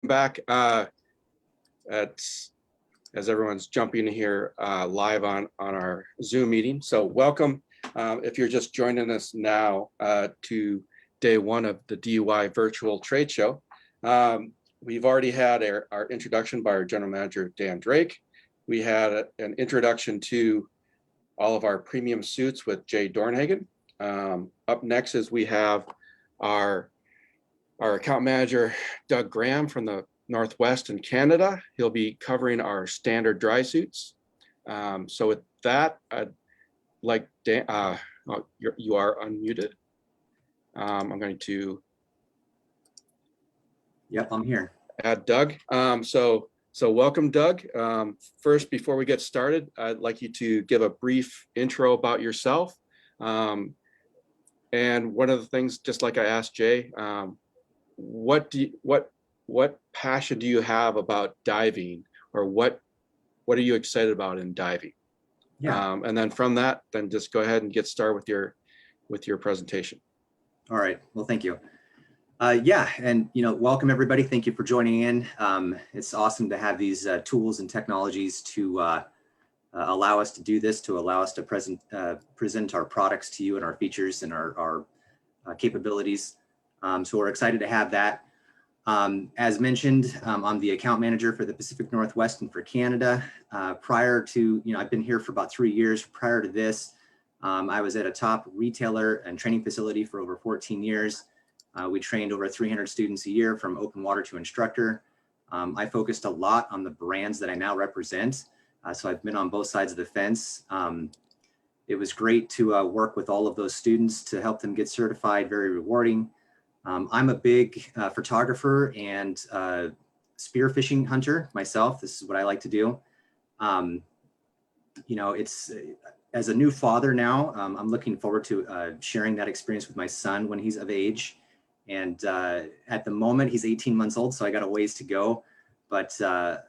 Back as everyone's jumping here live on our Zoom meeting. So welcome if you're just joining us now to day one of the DUI virtual trade show. We've already had our introduction by our general manager, Dan Drake. We had an introduction to all of our premium suits with Jay Dornhagen. Up next is we have our account manager, Doug Graham from the Northwest in Canada. He'll be covering our standard dry suits. So with that, I'd like Dan, you are unmuted. I'm going to. Yep, I'm here. Add Doug. So welcome, Doug. First, before we get started, I'd like you to give a brief intro about yourself. And one of the things, just like I asked Jay, what passion do you have about diving, or what are you excited about in diving? Yeah. And then from that, then just go ahead and get started with your presentation. All right. Well, thank you. Yeah, and welcome everybody. Thank you for joining in. It's awesome to have these tools and technologies to allow us to do this, to allow us to present our products to you and our features and our capabilities. So we're excited to have that. As mentioned, I'm the account manager for the Pacific Northwest and for Canada. Prior to, I've been here for about 3 years. Prior to this, I was at a top retailer and training facility for over 14 years. We trained over 300 students a year from open water to instructor. I focused a lot on the brands that I now represent. So I've been on both sides of the fence. It was great to work with all of those students to help them get certified, very rewarding. I'm a big photographer and spearfishing hunter myself. This is what I like to do. It's as a new father now, I'm looking forward to sharing that experience with my son when he's of age. And at the moment, he's 18 months old, so I got a ways to go. But, and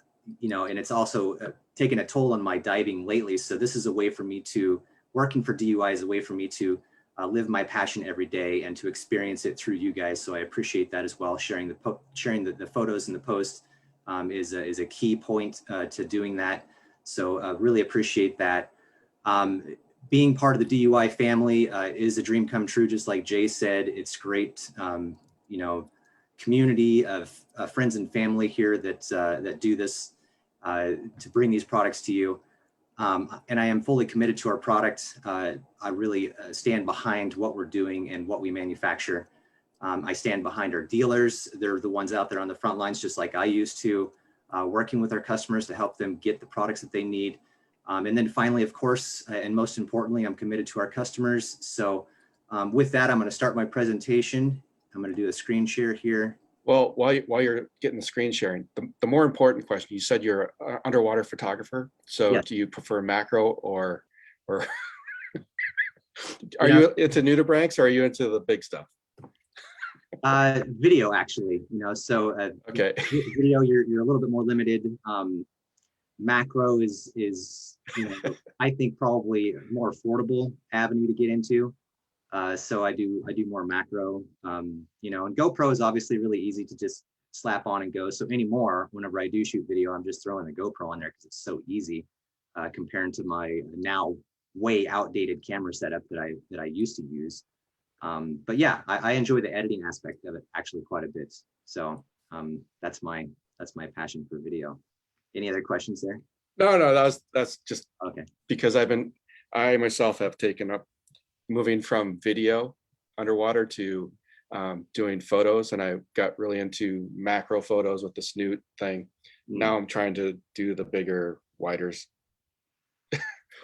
it's also taken a toll on my diving lately. So this is a way for me to, working for DUI is a way for me to live my passion every day and to experience it through you guys. So I appreciate that as well. Sharing the photos and the posts is a key point to doing that. So really appreciate that. Being part of the DUI family is a dream come true, just like Jay said. It's great, community of friends and family here that do this to bring these products to you. And I am fully committed to our product. I really stand behind what we're doing and what we manufacture. I stand behind our dealers. They're the ones out there on the front lines, just like I used to, working with our customers to help them get the products that they need. And then finally, of course, and most importantly, I'm committed to our customers. So with that, I'm going to start my presentation. I'm going to do a screen share here. Well, while you're getting the screen sharing, the more important question, you said you're an underwater photographer. So yes. Do you prefer macro or are you into nudibranchs or are you into the big stuff? Video, actually, so okay. Video, you're a little bit more limited. Macro is I think probably a more affordable avenue to get into. So I do more macro, and GoPro is obviously really easy to just slap on and go. So anymore, whenever I do shoot video, I'm just throwing the GoPro on there because it's so easy compared to my now way outdated camera setup that I used to use. But yeah, I enjoy the editing aspect of it actually quite a bit. So that's my passion for video. Any other questions there? No, that's just okay. Because I myself have taken up moving from video underwater to doing photos, and I got really into macro photos with the snoot thing. Now I'm trying to do the bigger, wider,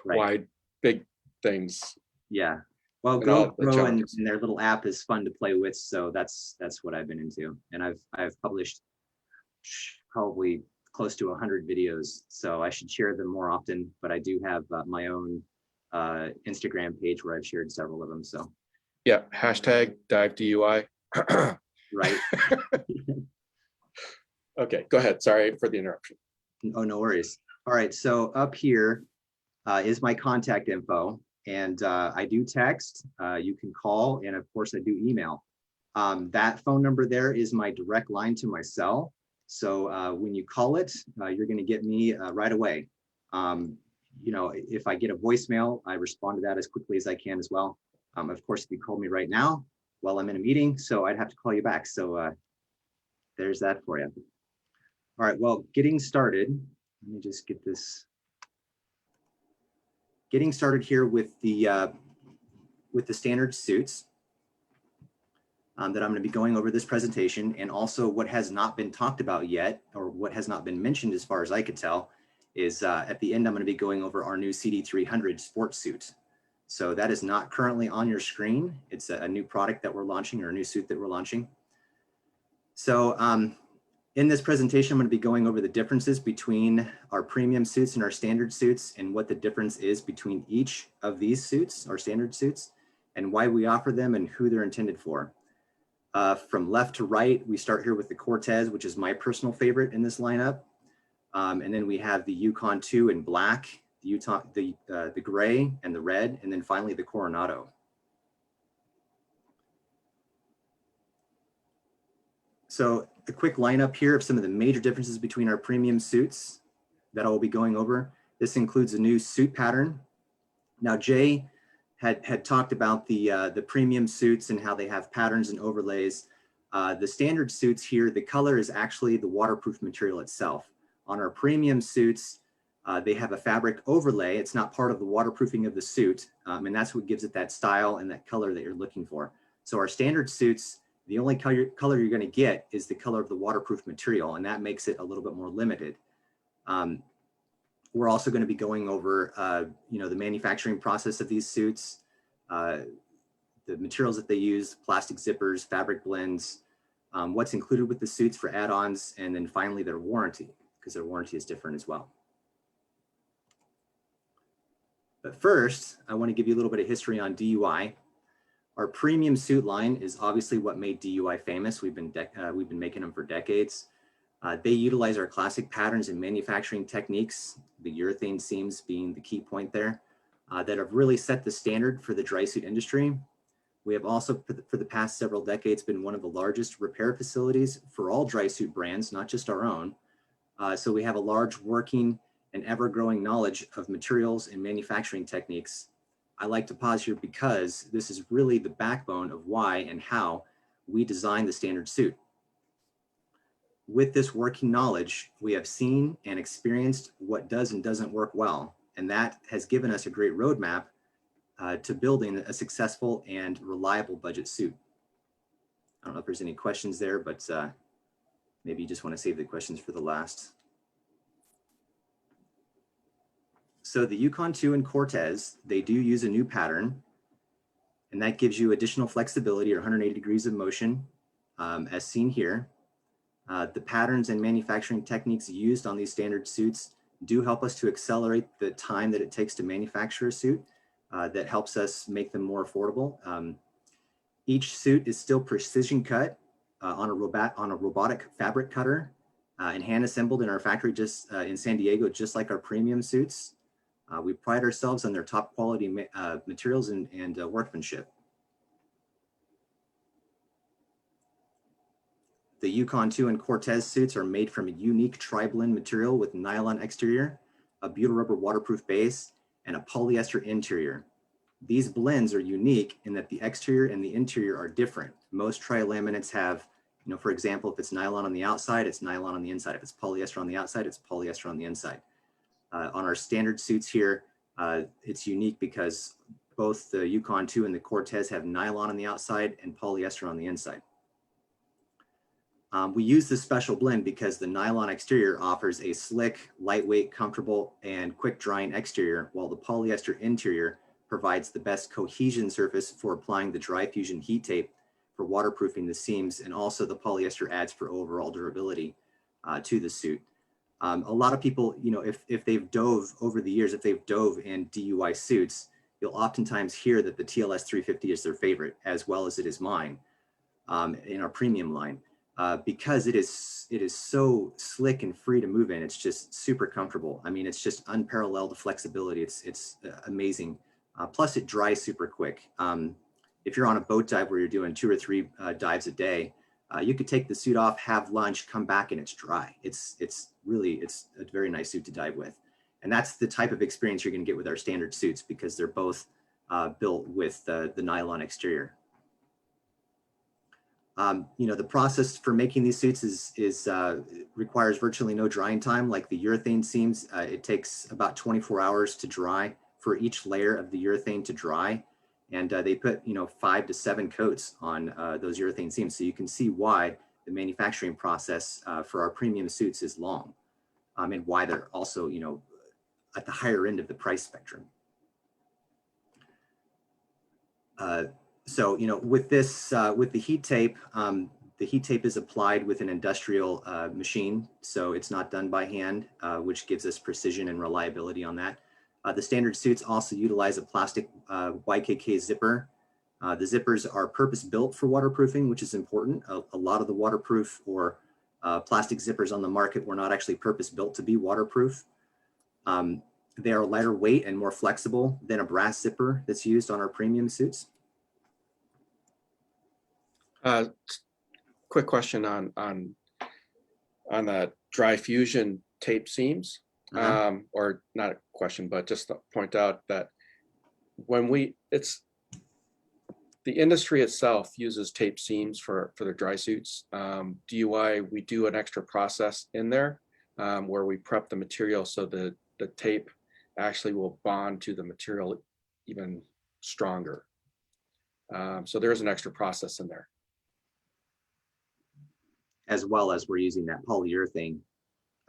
wide, big things. Yeah. Well, GoPro and their little app is fun to play with, so that's what I've been into, and I've published probably close to 100 videos, so I should share them more often. But I do have my own Instagram page where I've shared several of them. So yeah, hashtag DiveDUI. Right. Okay, go ahead. Sorry for the interruption. Oh, no worries. All right, so up here is my contact info, and I do text. You can call, and of course I do email. That phone number there is my direct line to my cell. So when you call it, you're going to get me right away. You know, if I get a voicemail, I respond to that as quickly as I can as well. Of course, if you call me right now, well, I'm in a meeting, so I'd have to call you back. So there's that for you. All right, well, getting started. Let me just get this. Getting started here with the standard suits that I'm going to be going over this presentation, and also what has not been talked about yet, or what has not been mentioned as far as I could tell, is at the end I'm going to be going over our new CD300 sports suit. So that is not currently on your screen. It's a new product that we're launching, or a new suit that we're launching. So in this presentation, I'm going to be going over the differences between our premium suits and our standard suits, and what the difference is between each of these suits, our standard suits, and why we offer them and who they're intended for. From left to right, we start here with the Cortez, which is my personal favorite in this lineup. And then we have the Yukon 2 in black, the gray and the red, and then finally the Coronado. So a quick lineup here of some of the major differences between our premium suits that I will be going over. This includes a new suit pattern. Now, Jay had talked about the premium suits and how they have patterns and overlays. The standard suits here, the color is actually the waterproof material itself. On our premium suits, they have a fabric overlay. It's not part of the waterproofing of the suit, and that's what gives it that style and that color that you're looking for. So our standard suits, the only color you're going to get is the color of the waterproof material, and that makes it a little bit more limited. We're also going to be going over, you know, the manufacturing process of these suits, the materials that they use, plastic zippers, fabric blends, what's included with the suits for add-ons, and then finally their warranty, because their warranty is different as well. But first, I want to give you a little bit of history on DUI. Our premium suit line is obviously what made DUI famous. We've been making them for decades. They utilize our classic patterns and manufacturing techniques, the urethane seams being the key point there, that have really set the standard for the dry suit industry. We have also, for the past several decades, been one of the largest repair facilities for all dry suit brands, not just our own. So we have a large working and ever-growing knowledge of materials and manufacturing techniques. I like to pause here because this is really the backbone of why and how we design the standard suit. With this working knowledge, we have seen and experienced what does and doesn't work well, and that has given us a great roadmap to building a successful and reliable budget suit. I don't know if there's any questions there, but maybe you just want to save the questions for the last. So the Yukon 2 and Cortez, they do use a new pattern, and that gives you additional flexibility, or 180 degrees of motion, as seen here. The patterns and manufacturing techniques used on these standard suits do help us to accelerate the time that it takes to manufacture a suit. That helps us make them more affordable. Each suit is still precision cut on a robotic fabric cutter and hand assembled in our factory just in San Diego, just like our premium suits. We pride ourselves on their top quality materials and workmanship. The Yukon 2 and Cortez suits are made from a unique tri-blend material with nylon exterior, a butyl rubber waterproof base, and a polyester interior. These blends are unique in that the exterior and the interior are different. Most tri-laminates have, you know, for example, if it's nylon on the outside, it's nylon on the inside. If it's polyester on the outside, it's polyester on the inside. On our standard suits here, it's unique because both the Yukon 2 and the Cortez have nylon on the outside and polyester on the inside. We use this special blend because the nylon exterior offers a slick, lightweight, comfortable, and quick drying exterior, while the polyester interior provides the best cohesion surface for applying the dry fusion heat tape for waterproofing the seams, and also the polyester adds for overall durability to the suit. A lot of people, you know, if they've dove over the years, if they've dove in DUI suits, you'll oftentimes hear that the TLS 350 is their favorite, as well as it is mine in our premium line. Because it is so slick and free to move in. It's just super comfortable. I mean, it's just unparalleled flexibility. It's amazing. Plus it dries super quick. If you're on a boat dive where you're doing 2 or 3 dives a day, You could take the suit off, have lunch, come back, and it's dry. It's a very nice suit to dive with. And that's the type of experience you're going to get with our standard suits, because they're both built with the nylon exterior. The process for making these suits requires virtually no drying time. Like the urethane seams, it takes about 24 hours to dry for each layer of the urethane to dry. And they put 5 to 7 coats on those urethane seams. So you can see why the manufacturing process for our premium suits is long, and why they're also at the higher end of the price spectrum. So with this, with the heat tape is applied with an industrial machine, so it's not done by hand, which gives us precision and reliability on that. The standard suits also utilize a plastic YKK zipper. The zippers are purpose-built for waterproofing, which is important. A lot of the waterproof or plastic zippers on the market were not actually purpose-built to be waterproof. They are lighter weight and more flexible than a brass zipper that's used on our premium suits. Quick question on the dry fusion tape seams. Or not a question, but just to point out that the industry itself uses tape seams for their dry suits. DUI, we do an extra process in there where we prep the material so the tape actually will bond to the material even stronger. So there is an extra process in there. As well as we're using that polyurethane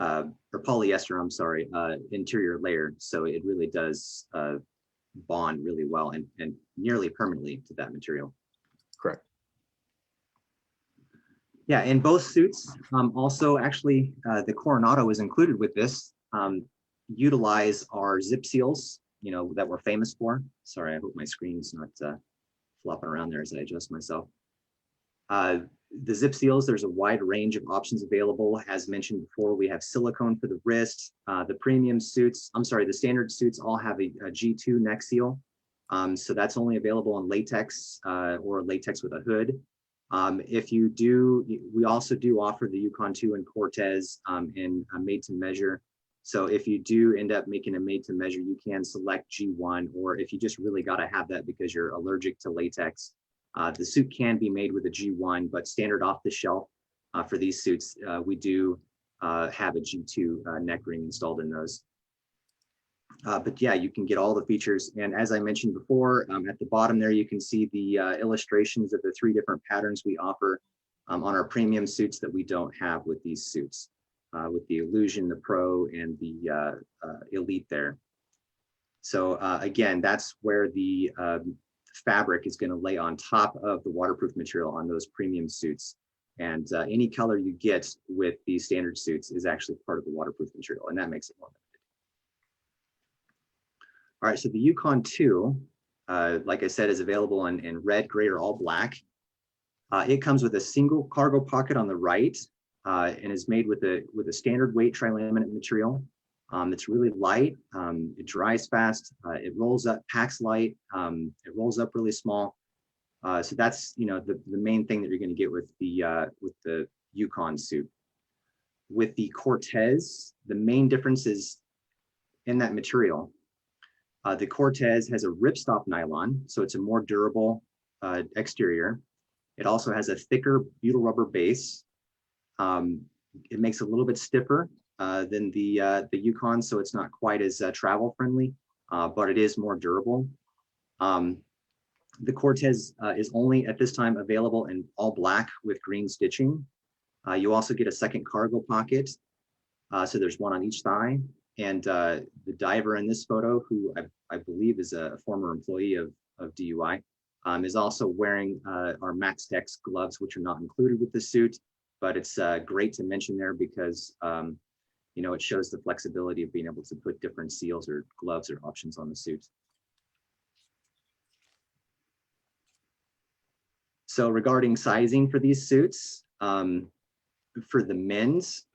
or polyester, I'm sorry, interior layer. So it really does bond really well and nearly permanently to that material. Correct. Yeah, in both suits, also actually the Coronado is included with this, utilize our zip seals, that we're famous for. Sorry, I hope my screen's not flopping around there as I adjust myself. The zip seals, there's a wide range of options available. As mentioned before, we have silicone for the wrist. The premium suits, the standard suits all have a G2 neck seal. So that's only available in latex or latex with a hood. If you do, we also do offer the Yukon 2 and Cortez in a made to measure. So if you do end up making a made to measure, you can select G1, or if you just really got to have that because you're allergic to latex, the suit can be made with a G1, but standard off the shelf for these suits, we do have a G2 neck ring installed in those. But yeah, you can get all the features. And as I mentioned before, at the bottom there, you can see the illustrations of the 3 different patterns we offer on our premium suits that we don't have with these suits, with the Illusion, the Pro, and the Elite there. So again, that's where the fabric is going to lay on top of the waterproof material on those premium suits. And any color you get with these standard suits is actually part of the waterproof material, and that makes it more limited. All right, so the Yukon 2, like I said, is available in red, gray, or all black. It comes with a single cargo pocket on the right and is made with a standard weight tri-laminate material. It's really light, it dries fast, it rolls up, packs light, it rolls up really small. So that's the main thing that you're going to get with the Yukon suit. With the Cortez, the main difference is in that material. The Cortez has a ripstop nylon, so it's a more durable exterior. It also has a thicker butyl rubber base. It makes it a little bit stiffer than the Yukon, so it's not quite as travel friendly, but it is more durable. The Cortez is only at this time available in all black with green stitching. You also get a second cargo pocket, so there's one on each thigh. And the diver in this photo, who I believe is a former employee of DUI, is also wearing our MaxTex gloves, which are not included with the suit, but it's great to mention there because it shows the flexibility of being able to put different seals or gloves or options on the suit. So regarding sizing for these suits, for the men's,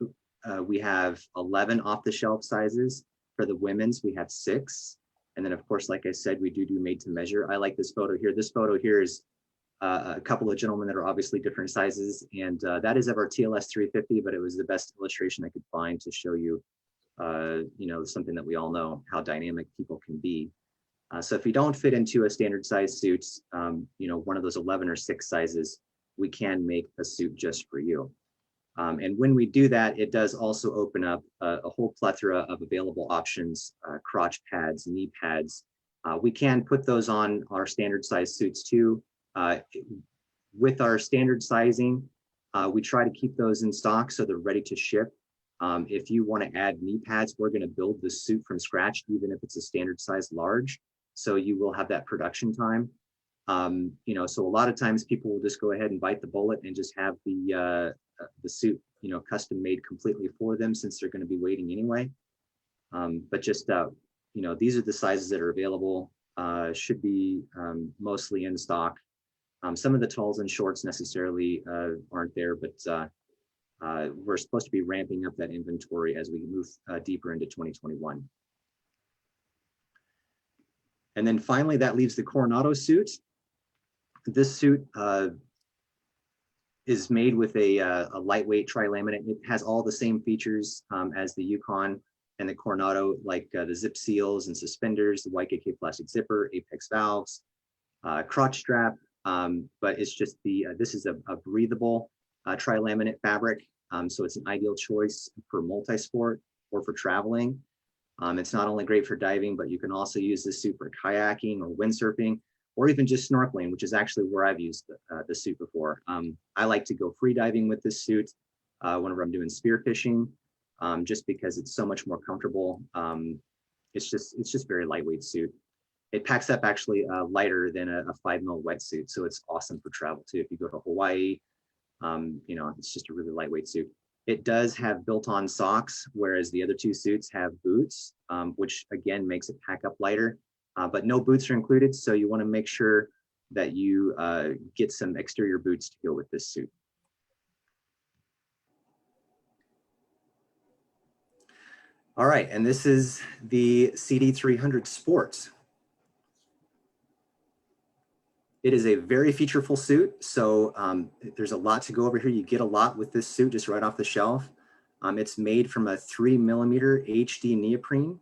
we have 11 off-the-shelf sizes. For the women's, we have 6. And then, of course, like I said, we do made to measure. I like this photo here. This photo here is a couple of gentlemen that are obviously different sizes, and that is of our TLS 350, but it was the best illustration I could find to show you, you know, something that we all know, how dynamic people can be. So if you don't fit into a standard size suit, you know, one of those 11 or 6 sizes, we can make a suit just for you. And when we do that, it does also open up a whole plethora of available options, crotch pads, knee pads. We can put those on our standard size suits too. With our standard sizing, we try to keep those in stock so they're ready to ship. If you want to add knee pads, we're going to build the suit from scratch, even if it's a standard size large. So you will have that production time. You know, so a lot of times people will just go ahead and bite the bullet and just have the suit, you know, custom made completely for them, since they're going to be waiting anyway. But just, you know, these are the sizes that are available, should be mostly in stock. Some of the talls and shorts necessarily aren't there, but we're supposed to be ramping up that inventory as we move deeper into 2021. And then finally, that leaves the Coronado suit. This suit is made with a lightweight tri-laminate. It has all the same features as the Yukon and the Coronado, like the zip seals and suspenders, the YKK plastic zipper, apex valves, crotch strap. But it's just this is a breathable tri-laminate fabric. So it's an ideal choice for multi-sport or for traveling. It's not only great for diving, but you can also use this suit for kayaking or windsurfing, or even just snorkeling, which is actually where I've used the suit before. I like to go free diving with this suit whenever I'm doing spearfishing, just because it's so much more comfortable. It's just very lightweight suit. It packs up actually lighter than a 5mm wetsuit, so it's awesome for travel too. If you go to Hawaii, you know, it's just a really lightweight suit. It does have built-on socks, whereas the other 2 suits have boots, which again makes it pack up lighter. But no boots are included, so you want to make sure that you get some exterior boots to go with this suit. All right, and this is the CD300 Sports. It is a very featureful suit, so there's a lot to go over here. You get a lot with this suit just right off the shelf. It's made from a 3mm HD neoprene.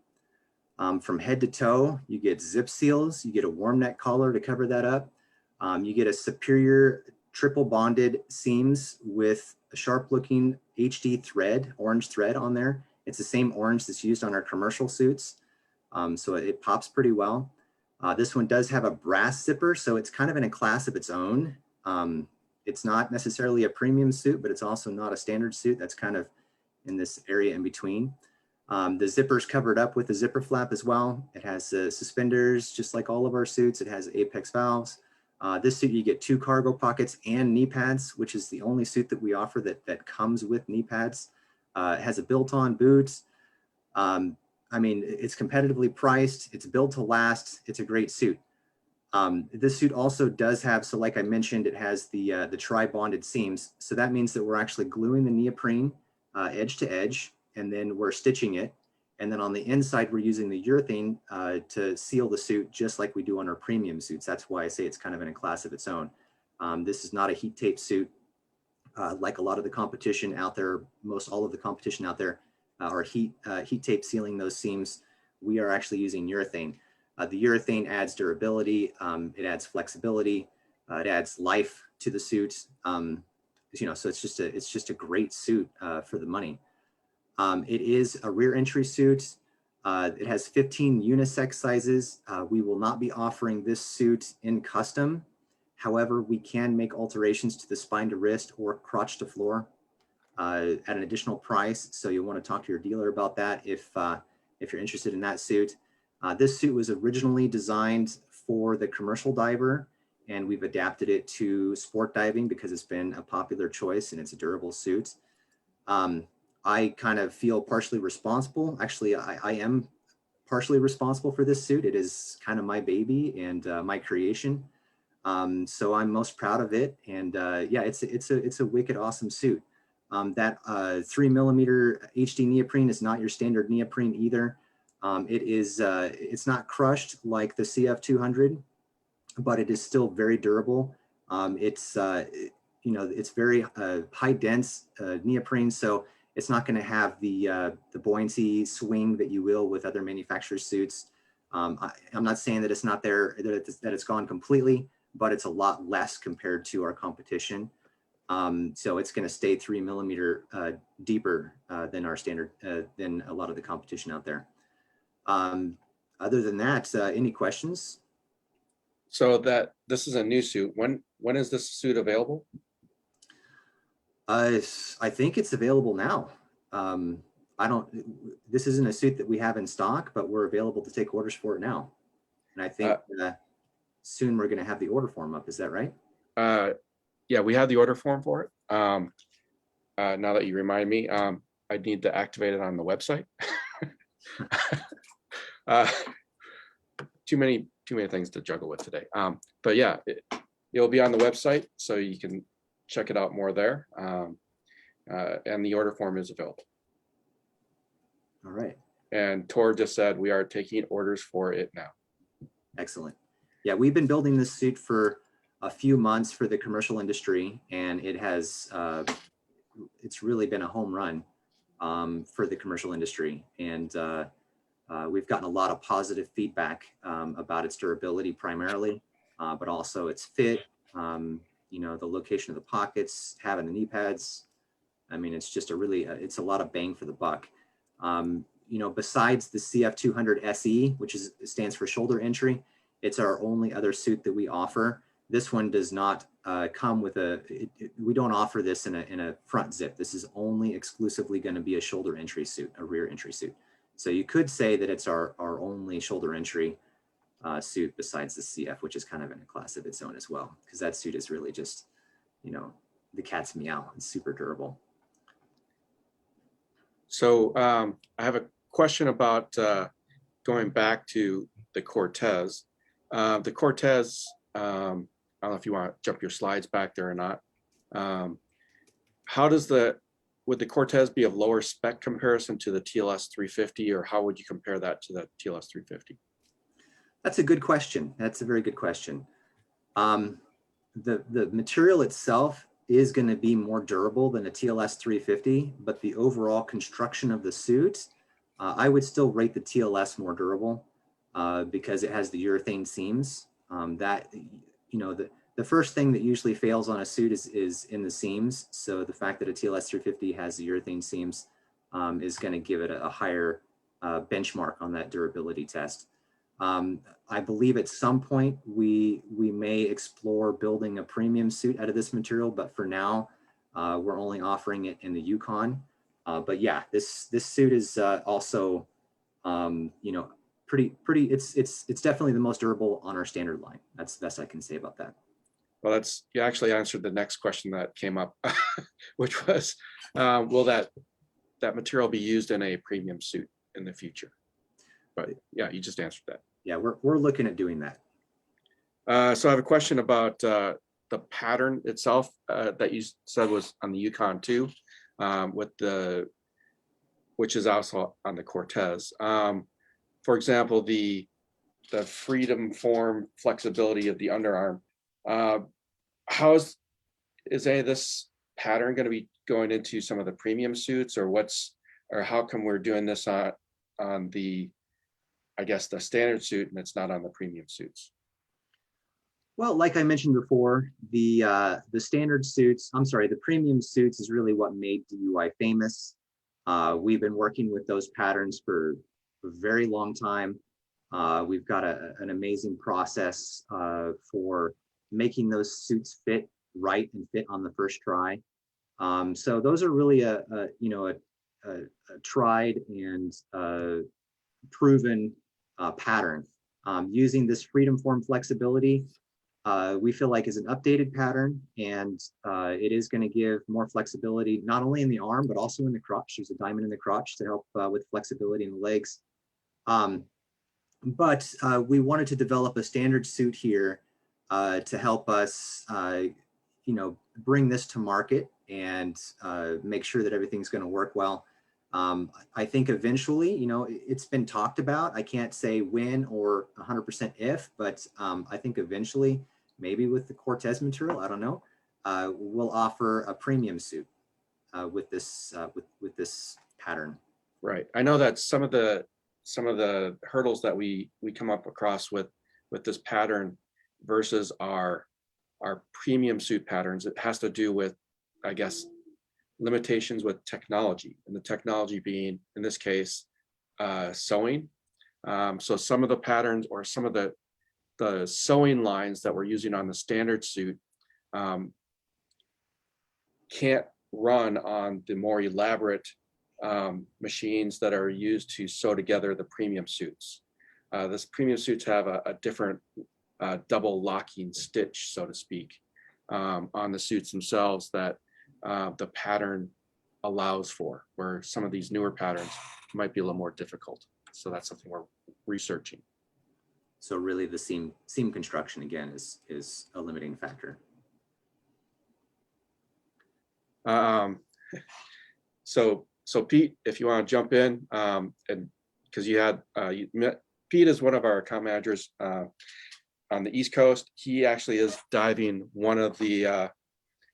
From head to toe, you get zip seals, you get a warm neck collar to cover that up. You get a superior triple bonded seams with a sharp looking HD thread, orange thread on there. It's the same orange that's used on our commercial suits. So it pops pretty well. This one does have a brass zipper, so it's kind of in a class of its own. It's not necessarily a premium suit, but it's also not a standard suit. That's kind of in this area in between. The zipper's covered up with a zipper flap as well. It has suspenders, just like all of our suits. It has apex valves. This suit, you get 2 cargo pockets and knee pads, which is the only suit that we offer that comes with knee pads. It has a built-on boot. I mean, it's competitively priced. It's built to last. It's a great suit. This suit also does have, so like I mentioned, it has the tri-bonded seams. So that means that we're actually gluing the neoprene edge to edge, and then we're stitching it. And then on the inside, we're using the urethane to seal the suit, just like we do on our premium suits. That's why I say it's kind of in a class of its own. This is not a heat tape suit. Like a lot of the competition out there, most all of the competition out there are heat tape sealing those seams. We are actually using urethane. The urethane adds durability, it adds flexibility, it adds life to the suit. You know, so it's just a great suit for the money. It is a rear entry suit. It has 15 unisex sizes. We will not be offering this suit in custom. However, we can make alterations to the spine to wrist or crotch to floor at an additional price. So you'll want to talk to your dealer about that if you're interested in that suit. This suit was originally designed for the commercial diver, and we've adapted it to sport diving because it's been a popular choice and it's a durable suit. I kind of feel partially responsible. Actually, I am partially responsible for this suit. It is kind of my baby and my creation. So I'm most proud of it. And yeah, it's a wicked awesome suit. That 3mm HD neoprene is not your standard neoprene either. It's not crushed like the CF200, but it is still very durable. It's it's very high dense neoprene, so it's not going to have the buoyancy swing that you will with other manufacturers' suits. I'm not saying that it's not there, that it's gone completely, but it's a lot less compared to our competition. So it's going to stay 3 millimeter deeper than our standard, than a lot of the competition out there. Other than that, any questions? So this is a new suit. When is this suit available? I think it's available now. This isn't a suit that we have in stock, but we're available to take orders for it now. And I think soon we're going to have the order form up. Is that right? Yeah, we have the order form for it. Now that you remind me, I need to activate it on the website. Too many things to juggle with today. But yeah, it'll be on the website, so you can check it out more there. And the order form is available. All right. And Tor just said we are taking orders for it now. Excellent. Yeah, we've been building this suit for a few months for the commercial industry, and it has it's really been a home run for the commercial industry. And we've gotten a lot of positive feedback about its durability primarily, but also its fit, the location of the pockets, having the knee pads. I mean, it's just it's a lot of bang for the buck. Besides the CF200 SE, which stands for shoulder entry, it's our only other suit that we offer. This one does not come with we don't offer this in a front zip. This is only exclusively going to be a shoulder entry suit, a rear entry suit. So you could say that it's our only shoulder entry suit besides the CF, which is kind of in a class of its own as well, because that suit is really just, the cat's meow. It's super durable. So I have a question about going back to the Cortez. The Cortez, I don't know if you want to jump your slides back there or not. Would the Cortez be of lower spec comparison to the TLS 350, or how would you compare that to the TLS 350? That's a good question. That's a very good question. The material itself is going to be more durable than a TLS 350, but the overall construction of the suit, I would still rate the TLS more durable because it has the urethane seams. The first thing that usually fails on a suit is in the seams. So the fact that a TLS 350 has the urethane seams is going to give it a higher benchmark on that durability test. I believe at some point we may explore building a premium suit out of this material, but for now we're only offering it in the Yukon. But yeah, this suit is also pretty. It's definitely the most durable on our standard line. That's the best I can say about that. Well, you actually answered the next question that came up, which was, will that material be used in a premium suit in the future? But yeah, you just answered that. Yeah, we're looking at doing that. So I have a question about the pattern itself that you said was on the Yukon too, which is also on the Cortez. For example, the freedom form flexibility of the underarm. Is any of this pattern going to be going into some of the premium suits, or how come we're doing this on the, I guess, the standard suit and it's not on the premium suits? Well, like I mentioned before, the premium suits is really what made DUI famous. We've been working with those patterns for a very long time. We've got an amazing process for making those suits fit right and fit on the first try. So those are really a tried and proven pattern. Using this freedom form flexibility, we feel like is an updated pattern, and it is going to give more flexibility not only in the arm but also in the crotch. There's a diamond in the crotch to help with flexibility in the legs. But we wanted to develop a standard suit here to help us, bring this to market and make sure that everything's going to work well. I think eventually, it's been talked about. I can't say when or 100% if, but I think eventually maybe with the Cortez material, I don't know, we'll offer a premium suit with this pattern. Right. I know that some of the hurdles that we come up across with this pattern versus our premium suit patterns, it has to do with, I guess, limitations with technology, and the technology being, in this case, sewing. So some of the patterns or some of the sewing lines that we're using on the standard suit can't run on the more elaborate machines that are used to sew together the premium suits. This premium suits have a different double locking stitch, so to speak, on the suits themselves that the pattern allows for, where some of these newer patterns might be a little more difficult. So that's something we're researching. So really the seam construction again is a limiting factor. So Pete, if you want to jump in, and because you met Pete is one of our account managers on the East Coast. He actually is diving one of the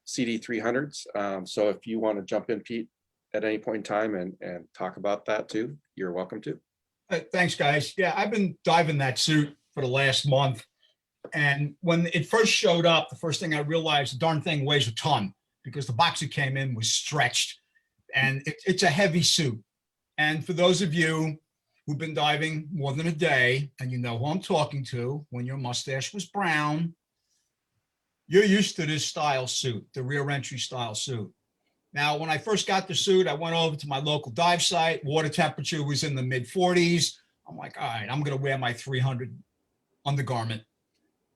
CD300s. So if you want to jump in, Pete, at any point in time and talk about that too, you're welcome to. Thanks, guys. Yeah, I've been diving that suit for the last month. And when it first showed up, the first thing I realized, the darn thing weighs a ton because the box it came in was stretched. And it's a heavy suit. And for those of you who've been diving more than a day, and you know who I'm talking to, when your mustache was brown, you're used to this style suit, the rear entry style suit. Now, when I first got the suit, I went over to my local dive site. Water temperature was in the mid 40s. I'm like, all right, I'm going to wear my 300 undergarment,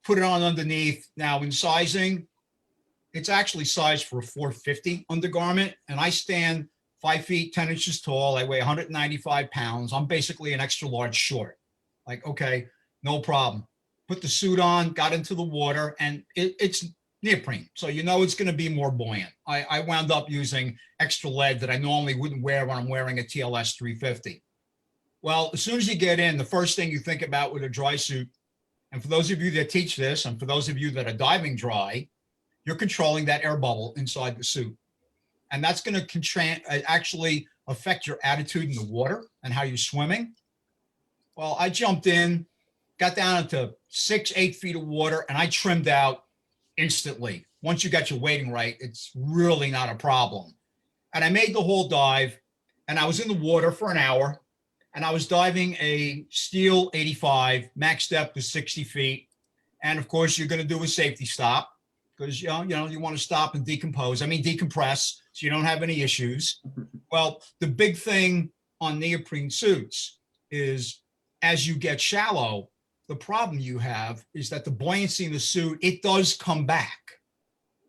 put it on underneath. Now in sizing, it's actually sized for a 450 undergarment. And I stand 5 feet, 10 inches tall. I weigh 195 pounds. I'm basically an extra large short. Like, okay, no problem. Put the suit on, got into the water, and it's neoprene. So you know it's going to be more buoyant. I wound up using extra lead that I normally wouldn't wear when I'm wearing a TLS 350. Well, as soon as you get in, the first thing you think about with a dry suit, and for those of you that teach this, and for those of you that are diving dry, you're controlling that air bubble inside the suit. And that's going to actually affect your attitude in the water and how you're swimming. Well, I jumped in, got down into 6-8 feet of water, and I trimmed out instantly. Once you got your weighting right, it's really not a problem. And I made the whole dive, and I was in the water for an hour, and I was diving a steel 85, max depth was 60 feet. And of course, you're going to do a safety stop because you want to stop and decompress, so you don't have any issues. Well, the big thing on neoprene suits is as you get shallow, the problem you have is that the buoyancy in the suit, it does come back.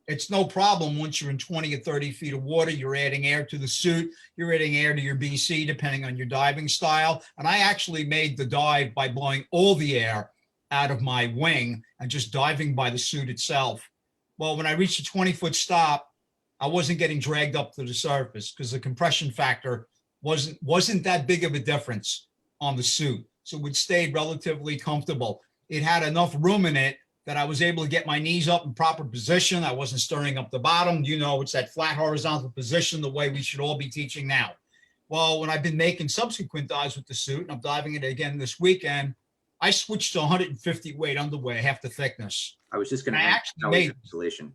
It's no problem once you're in 20 or 30 feet of water. You're adding air to the suit. You're adding air to your BC, depending on your diving style. And I actually made the dive by blowing all the air out of my wing and just diving by the suit itself. Well, when I reached a 20-foot stop, I wasn't getting dragged up to the surface because the compression factor wasn't that big of a difference on the suit. So it stayed relatively comfortable. It had enough room in it that I was able to get my knees up in proper position. I wasn't stirring up the bottom. You know, it's that flat horizontal position, the way we should all be teaching now. Well, when I've been making subsequent dives with the suit, and I'm diving it again this weekend, I switched to 150 weight underwear, half the thickness. I was just going to ask, how is your insulation?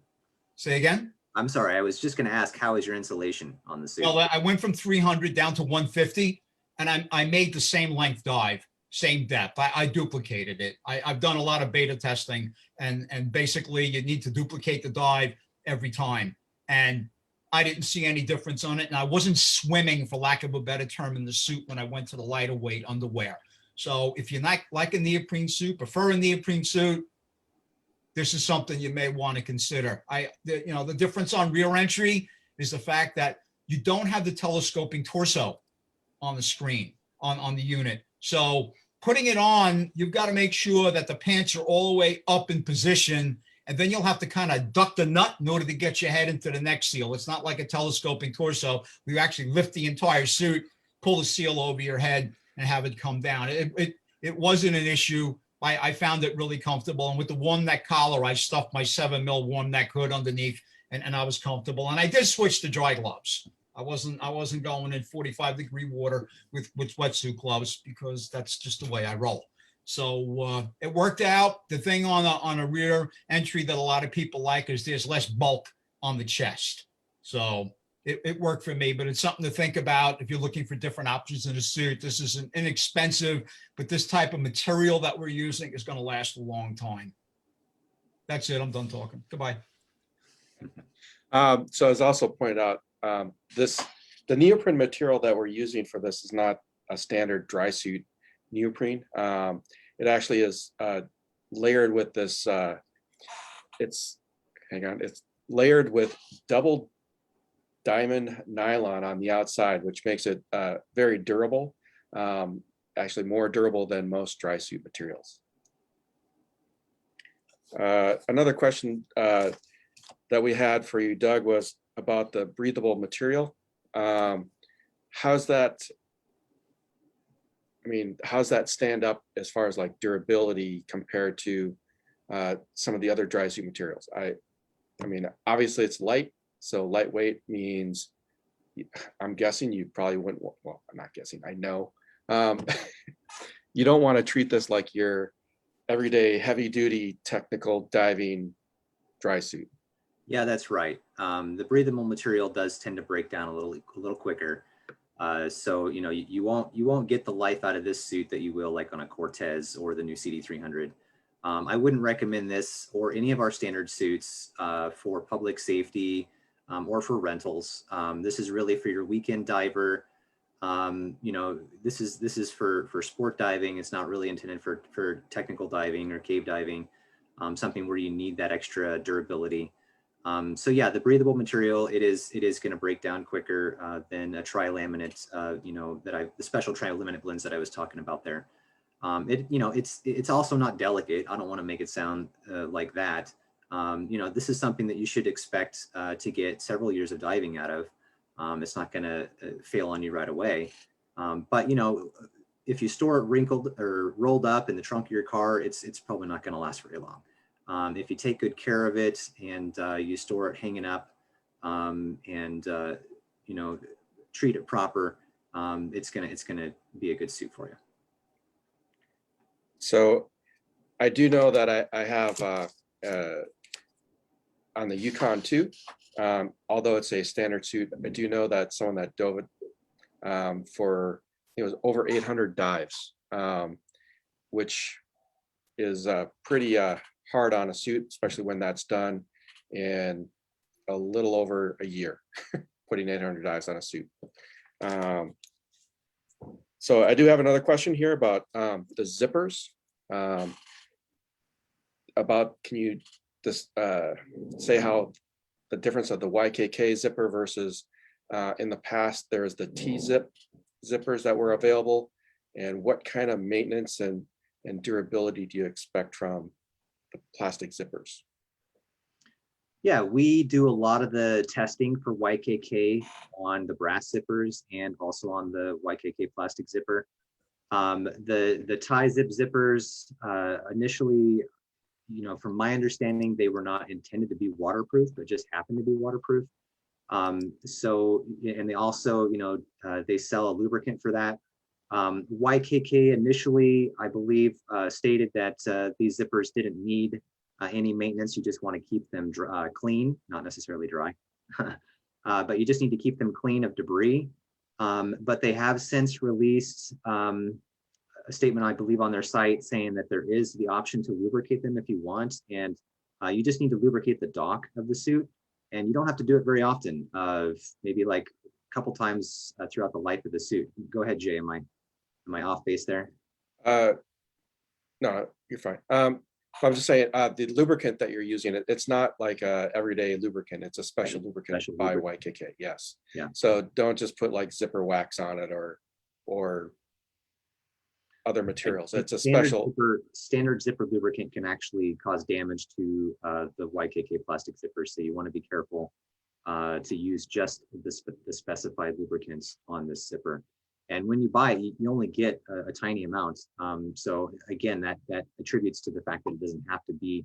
Say again? I'm sorry. I was just going to ask, how is your insulation on the suit? Well, I went from 300 down to 150, and I made the same length dive, same depth. I duplicated it. I've done a lot of beta testing, and basically you need to duplicate the dive every time. And I didn't see any difference on it. And I wasn't swimming, for lack of a better term, in the suit when I went to the lighter weight underwear. So if you're not like a neoprene suit, prefer a neoprene suit, this is something you may want to consider. The difference on rear entry is the fact that you don't have the telescoping torso on the screen, on the unit. So putting it on, you've got to make sure that the pants are all the way up in position, and then you'll have to kind of duck the nut in order to get your head into the next seal. It's not like a telescoping torso. You actually lift the entire suit, pull the seal over your head, and have it come down. It wasn't an issue. I found it really comfortable. And with the warm neck collar, I stuffed my 7mm warm neck hood underneath, and I was comfortable. And I did switch to dry gloves. I wasn't going in 45-degree water with wetsuit gloves, because that's just the way I roll. So it worked out. The thing on a rear entry that a lot of people like is there's less bulk on the chest. So it worked for me, but it's something to think about if you're looking for different options in a suit. This is an inexpensive, but this type of material that we're using is going to last a long time. That's it. I'm done talking. Goodbye. So as also pointed out, the neoprene material that we're using for this is not a standard dry suit neoprene. It actually is layered with this. It's layered with double diamond nylon on the outside, which makes it very durable. Actually, more durable than most dry suit materials. Another question that we had for you, Doug, was about the breathable material. How's that? I mean, how's that stand up as far as like durability compared to some of the other dry suit materials? I mean, obviously it's light, so lightweight means, I'm guessing you probably wouldn't, well, I'm not guessing, I know. You don't want to treat this like your everyday heavy duty technical diving dry suit. Yeah, that's right. The breathable material does tend to break down a little quicker. So you won't get the life out of this suit that you will like on a Cortez or the new CD300. I wouldn't recommend this or any of our standard suits for public safety or for rentals. This is really for your weekend diver. This is for sport diving. It's not really intended for technical diving or cave diving, something where you need that extra durability. So yeah, the breathable material, it is going to break down quicker than a tri-laminate, the special tri-laminate blends that I was talking about there. It's also not delicate. I don't want to make it sound like that. This is something that you should expect to get several years of diving out of. It's not going to fail on you right away. But if you store it wrinkled or rolled up in the trunk of your car, it's probably not going to last very long. If you take good care of it and you store it hanging up and treat it proper, it's gonna be a good suit for you. So I do know that I have on the Yukon 2, although it's a standard suit, I do know that someone that dove it for, it was over 800 dives, which is pretty hard on a suit, especially when that's done in a little over a year, putting 800 dives on a suit. So I do have another question here about the zippers. Can you just say how the difference of the YKK zipper versus in the past there's the T-zip zippers that were available, and what kind of maintenance and durability do you expect from the plastic zippers? Yeah, we do a lot of the testing for YKK on the brass zippers and also on the YKK plastic zipper. The Ti-zip zippers initially, from my understanding, they were not intended to be waterproof, but just happened to be waterproof. And they also, they sell a lubricant for that. YKK initially, I believe, stated that these zippers didn't need any maintenance. You just want to keep them clean, not necessarily dry, but you just need to keep them clean of debris. But they have since released a statement, I believe, on their site saying that there is the option to lubricate them if you want, and you just need to lubricate the dock of the suit, and you don't have to do it very often. Maybe like a couple times throughout the life of the suit. Go ahead, Jay. Am I off base there? No, you're fine. I'm just saying the lubricant that you're using, it's not like a everyday lubricant. It's a special lubricant by YKK. Yes. Yeah. So don't just put like zipper wax on it or other materials. It's a standard zipper lubricant can actually cause damage to the YKK plastic zippers. So you want to be careful to use just the specified lubricants on this zipper. And when you buy it, you only get a tiny amount. So again, that attributes to the fact that it doesn't have to be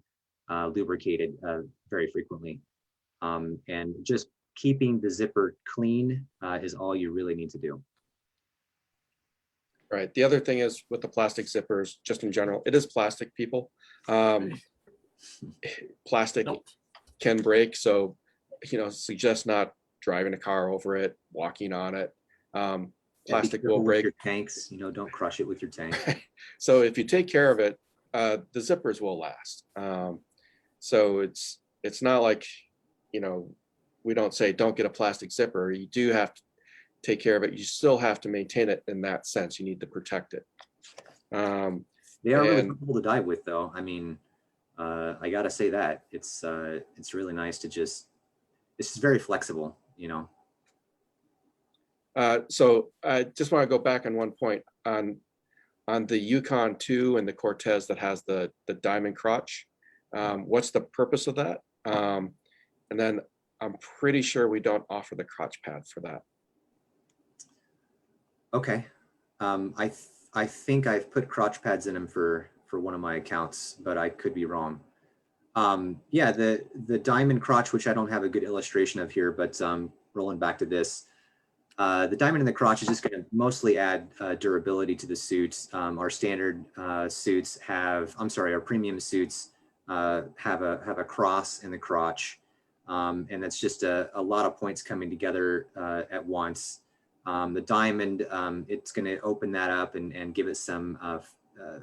lubricated very frequently. And just keeping the zipper clean is all you really need to do. Right. The other thing is with the plastic zippers, just in general, it is plastic, people. Plastic can break, so suggest not driving a car over it, walking on it. Plastic will break. Your tanks, don't crush it with your tank. So if you take care of it, the zippers will last. So it's not like, we don't say don't get a plastic zipper. You do have to take care of it. You still have to maintain it in that sense. You need to protect it. They are really cool to dive with, though. I mean, I gotta say that it's really nice to it's just very flexible, So I just want to go back on one point on the Yukon 2 and the Cortez that has the diamond crotch. What's the purpose of that? And then I'm pretty sure we don't offer the crotch pad for that. Okay. I think I've put crotch pads in them for one of my accounts, but I could be wrong. Yeah, the diamond crotch, which I don't have a good illustration of here, but rolling back to this, the diamond in the crotch is just going to mostly add durability to the suits. Our standard suits our premium suits have a cross in the crotch, and that's just a lot of points coming together at once. The diamond, it's going to open that up and give it some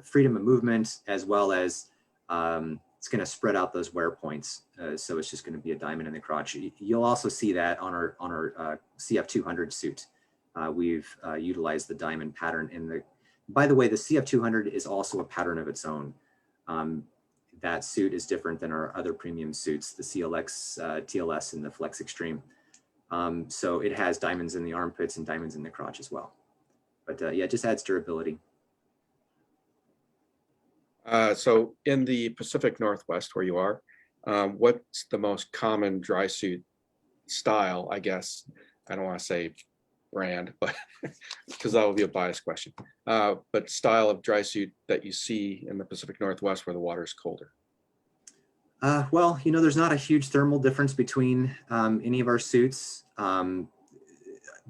freedom of movement, as well as it's going to spread out those wear points. So it's just going to be a diamond in the crotch. You'll also see that on our CF200 suit. We've utilized the diamond pattern in the, by the way, the CF200 is also a pattern of its own. That suit is different than our other premium suits, the CLX, TLS, and the Flex Extreme. So it has diamonds in the armpits and diamonds in the crotch as well. But yeah, it just adds durability. So in the Pacific Northwest where you are, what's the most common dry suit style, I guess? I don't want to say brand, but because that will be a biased question. But style of dry suit that you see in the Pacific Northwest where the water is colder? Well, there's not a huge thermal difference between any of our suits. The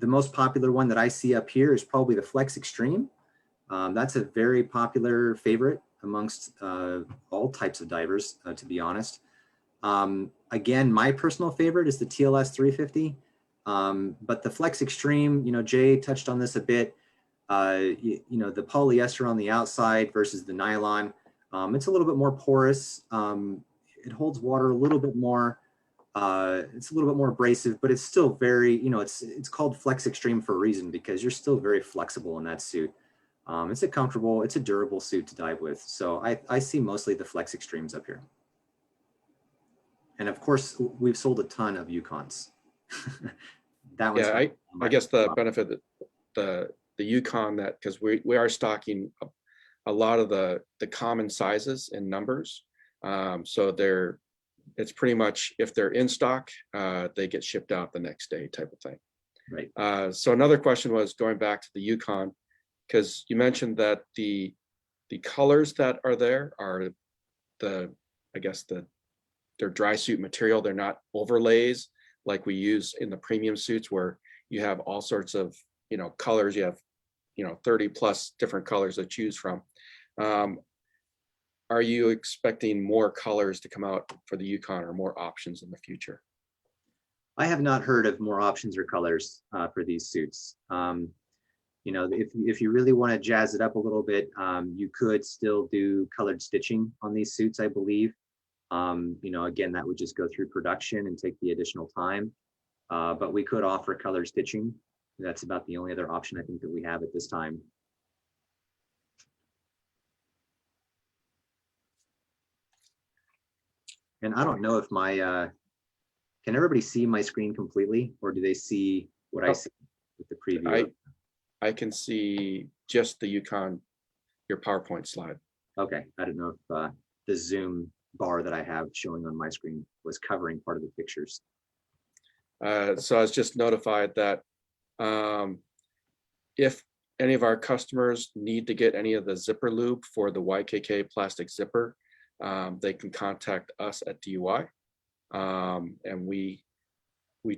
most popular one that I see up here is probably the Flex Extreme. That's a very popular favorite amongst all types of divers, to be honest. Again, my personal favorite is the TLS 350, but the Flex Extreme, Jay touched on this a bit, the polyester on the outside versus the nylon, it's a little bit more porous. It holds water a little bit more. It's a little bit more abrasive, but it's still very, it's called Flex Extreme for a reason, because you're still very flexible in that suit. It's a durable suit to dive with. So I see mostly the Flex Extremes up here. And of course, we've sold a ton of Yukons. That one's I guess the benefit that the Yukon, that because we are stocking a lot of the common sizes and numbers. So it's pretty much, if they're in stock, they get shipped out the next day type of thing. Right. So another question was going back to the Yukon, because you mentioned that the colors that are there are they're dry suit material. They're not overlays like we use in the premium suits, where you have all sorts of colors. You have 30 plus different colors to choose from. Are you expecting more colors to come out for the Yukon, or more options in the future? I have not heard of more options or colors for these suits. If you really want to jazz it up a little bit, you could still do colored stitching on these suits, I believe. Again, that would just go through production and take the additional time. But we could offer colored stitching. That's about the only other option I think that we have at this time. And I don't know if can everybody see my screen completely, or do they see what I see with the preview? I can see just the Yukon, your PowerPoint slide. Okay, I don't know if the Zoom bar that I have showing on my screen was covering part of the pictures. So I was just notified that if any of our customers need to get any of the zipper lube for the YKK plastic zipper, they can contact us at DUI. And we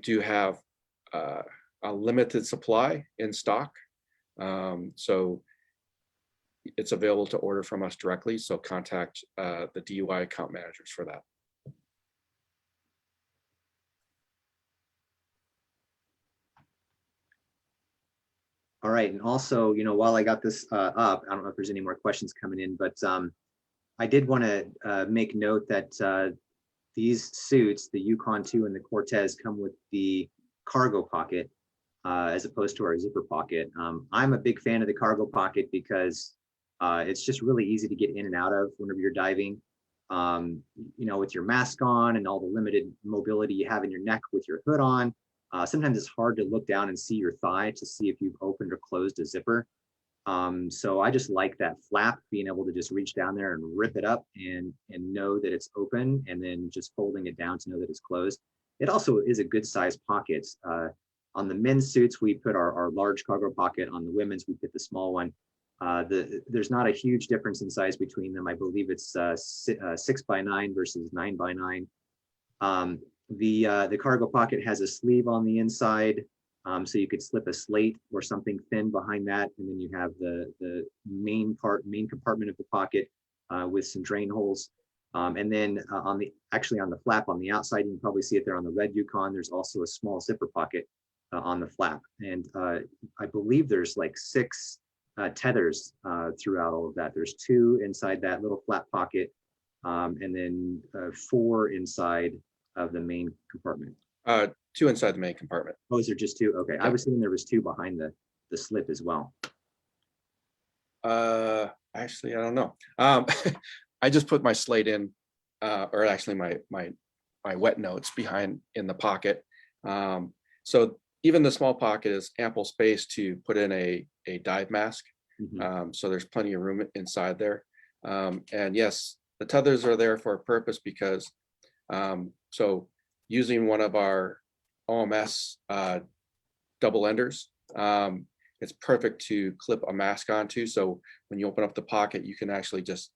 do have a limited supply in stock. So it's available to order from us directly. So contact the DUI account managers for that. All right, and also, you know, while I got this up, I don't know if there's any more questions coming in, but I did want to make note that these suits, the Yukon 2 and the Cortez, come with the cargo pocket as opposed to our zipper pocket. I'm a big fan of the cargo pocket because it's just really easy to get in and out of whenever you're diving. You know, with your mask on and all the limited mobility you have in your neck with your hood on. Sometimes it's hard to look down and see your thigh to see if you've opened or closed a zipper. So I just like that flap, being able to just reach down there and rip it up and know that it's open, and then just folding it down to know that it's closed. It also is a good size pocket. On the men's suits, we put our large cargo pocket. On the women's, we put the small one. There's not a huge difference in size between them. I believe it's 6x9 versus 9x9. The cargo pocket has a sleeve on the inside, so you could slip a slate or something thin behind that, and then you have the main compartment of the pocket with some drain holes. And then on the flap on the outside, you can probably see it there on the red Yukon. There's also a small zipper pocket on the flap, and I believe there's like 6 tethers throughout all of that. There's 2 inside that little flap pocket, and then 4 inside of the main compartment. 2 inside the main compartment. Oh, is there just 2? Okay, Yep. I was thinking there was 2 behind the slip as well. Actually, I don't know. I just put my slate in, or actually my wet notes behind in the pocket. So even the small pocket is ample space to put in a dive mask. Mm-hmm. So there's plenty of room inside there. And yes, the tethers are there for a purpose because so using one of our OMS double enders, it's perfect to clip a mask onto. So when you open up the pocket, you can actually just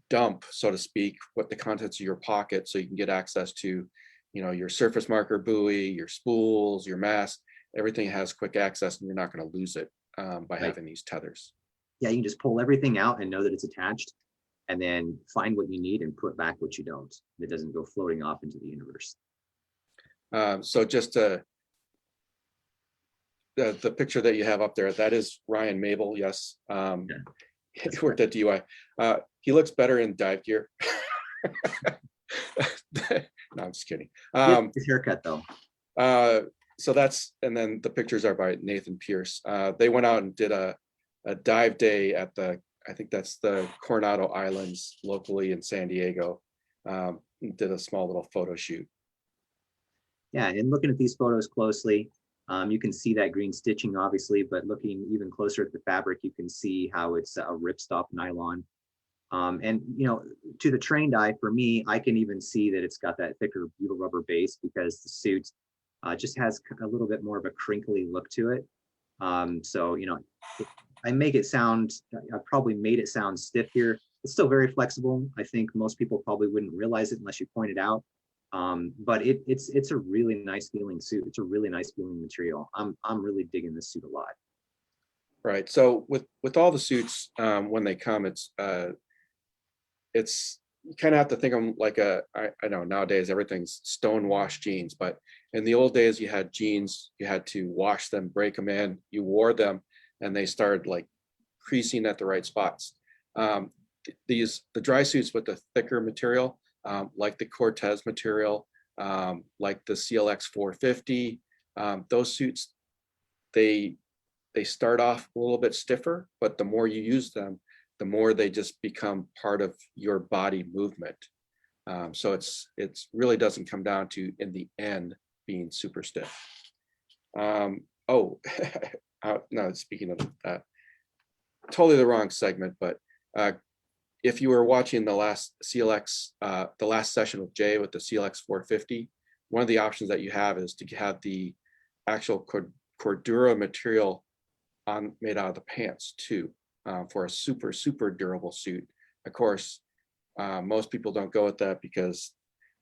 dump, so to speak, what the contents of your pocket, so you can get access to, you know, your surface marker buoy, your spools, your mask. Everything has quick access, and you're not going to lose it by having these tethers. Yeah, you can just pull everything out and know that it's attached, and then find what you need and put back what you don't. It doesn't go floating off into the universe. So just the picture that you have up there, that is Ryan Mabel. Yes, he worked at DUI. He looks better in dive gear. No, I'm just kidding. His haircut though. So that's, and then the pictures are by Nathan Pierce. They went out and did a dive day at I think that's the Coronado Islands locally in San Diego. Did a small little photo shoot. Yeah, and looking at these photos closely, you can see that green stitching, obviously, but looking even closer at the fabric, you can see how it's a ripstop nylon. And, you know, to the trained eye, for me, I can even see that it's got that thicker butyl rubber base because the suit just has a little bit more of a crinkly look to it. So, you know, I probably made it sound stiff here. It's still very flexible. I think most people probably wouldn't realize it unless you point it out. But it's a really nice feeling suit. It's a really nice feeling material. I'm really digging this suit a lot. Right. So with all the suits, when they come, it's you kind of have to think of them like I know nowadays everything's stone wash jeans, but in the old days you had jeans, you had to wash them, break them in, you wore them, and they started like creasing at the right spots. The dry suits with the thicker material, like the Cortez material, like the CLX 450, those suits, they start off a little bit stiffer, but the more you use them, the more they just become part of your body movement. So it really doesn't come down to, in the end, being super stiff. No, speaking of that, totally the wrong segment, but if you were watching the last CLX, the last session with Jay with the CLX 450, one of the options that you have is to have the actual Cordura material made out of the pants too, for a super durable suit. Of course, most people don't go with that because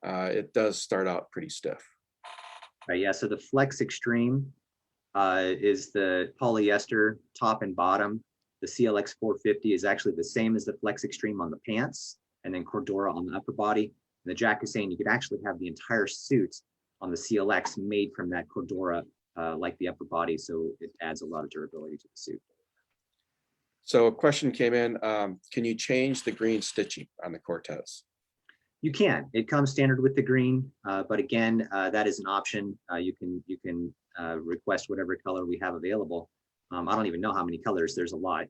it does start out pretty stiff. Right, yeah, so the Flex Extreme is the polyester top and bottom. The CLX 450 is actually the same as the Flex Extreme on the pants, and then Cordura on the upper body. And the Jack is saying you could actually have the entire suit on the CLX made from that Cordura, like the upper body, so it adds a lot of durability to the suit. So a question came in, can you change the green stitching on the Cortez? You can. It comes standard with the green, but again, that is an option. You can request whatever color we have available. I don't even know how many colors. There's a lot,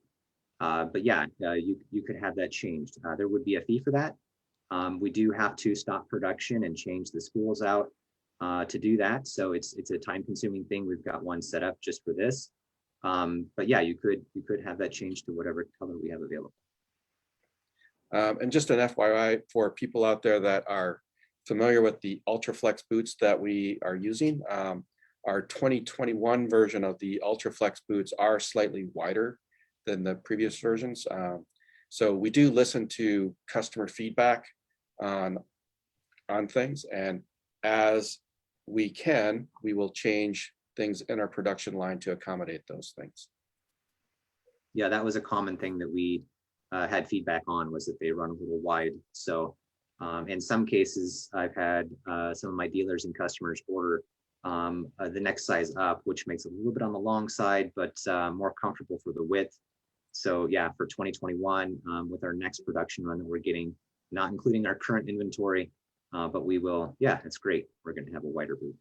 but yeah, you could have that changed. There would be a fee for that. We do have to stop production and change the spools out to do that. So it's a time-consuming thing. We've got one set up just for this, but yeah, you could have that changed to whatever color we have available. And just an FYI for people out there that are familiar with the Ultraflex boots that we are using, our 2021 version of the Ultraflex boots are slightly wider than the previous versions. So we do listen to customer feedback on things, and as we can, we will change things in our production line to accommodate those things. Yeah, that was a common thing that we had feedback on, was that they run a little wide. So in some cases, I've had some of my dealers and customers order the next size up, which makes it a little bit on the long side, but more comfortable for the width. So yeah, for 2021, with our next production run that we're getting, not including our current inventory, but we will, yeah, it's great. We're going to have a wider boot.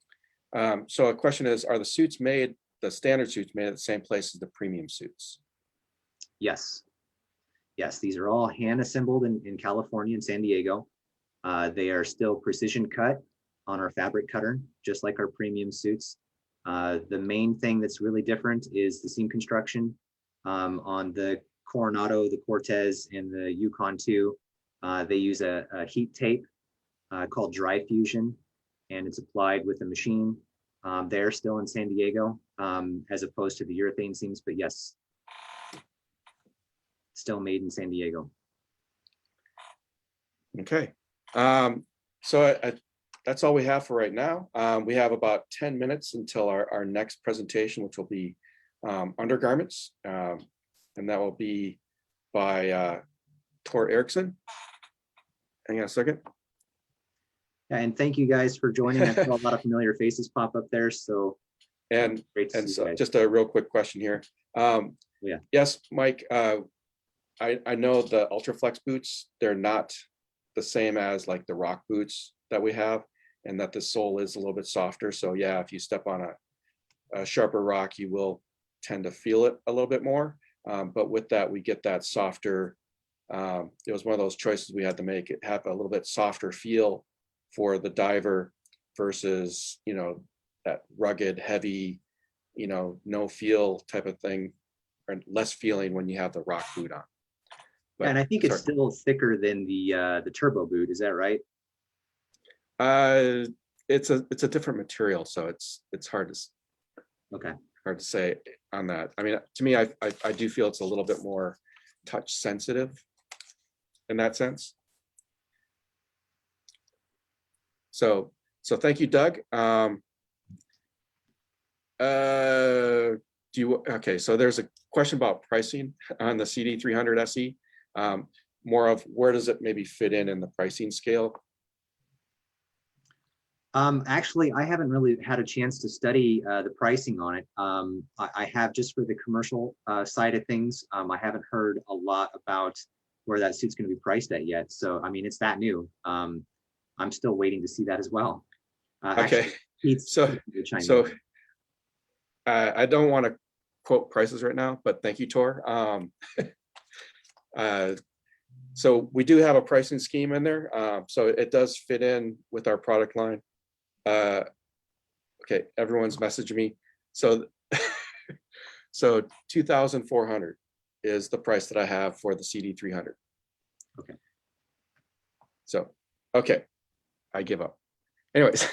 So a question is, are the suits made, the standard suits made at the same place as the premium suits? Yes. Yes, these are all hand assembled in California and San Diego. They are still precision cut on our fabric cutter, just like our premium suits. The main thing that's really different is the seam construction. On the Coronado, the Cortez, and the Yukon 2, they use a heat tape called dry fusion, and it's applied with a machine. They're still in San Diego, as opposed to the urethane seams, but yes, still made in San Diego. Okay, so that's all we have for right now. We have about 10 minutes until our next presentation, which will be undergarments, and that will be by Tor Erickson. Hang on a second. And thank you guys for joining. I saw a lot of familiar faces pop up there, so and great to see you so guys. just a real quick question here. Yeah. Yes, Mike, I know the Ultraflex boots, they're not the same as like the rock boots that we have, and that the sole is a little bit softer. So yeah, if you step on a sharper rock, you will tend to feel it a little bit more. But with that, we get that softer. It was one of those choices we had to make. It have a little bit softer feel for the diver versus, you know, that rugged, heavy, you know, no feel type of thing, or less feeling when you have the rock boot on. But, and I think it's still thicker than the turbo boot. Is that right? It's a different material, so it's hard to say on that. I mean, to me, I do feel it's a little bit more touch sensitive in that sense. So thank you, Doug. Okay, so there's a question about pricing on the CD300 SE. More of where does it maybe fit in the pricing scale? Actually, I haven't really had a chance to study the pricing on it. I have just for the commercial side of things. I haven't heard a lot about where that suit's going to be priced at yet. So, I mean, it's that new. I'm still waiting to see that as well. Okay, actually, I don't want to quote prices right now, but thank you, Tor. So we do have a pricing scheme in there. So it does fit in with our product line. Okay, everyone's messaging me. So, so 2,400 is the price that I have for the CD300. Okay. So, okay, I give up. Anyways.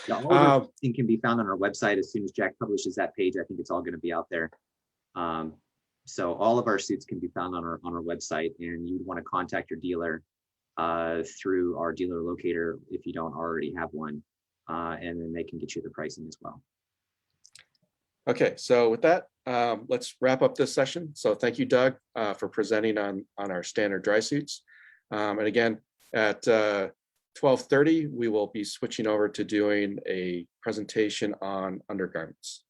Yeah, all of our pricing can be found on our website as soon as Jack publishes that page. I think it's all going to be out there. So all of our suits can be found on our website, and you would want to contact your dealer through our dealer locator if you don't already have one, and then they can get you the pricing as well. Okay, so with that, let's wrap up this session. So thank you, Doug, for presenting on our standard dry suits. And again, at 12:30, we will be switching over to doing a presentation on undergarments.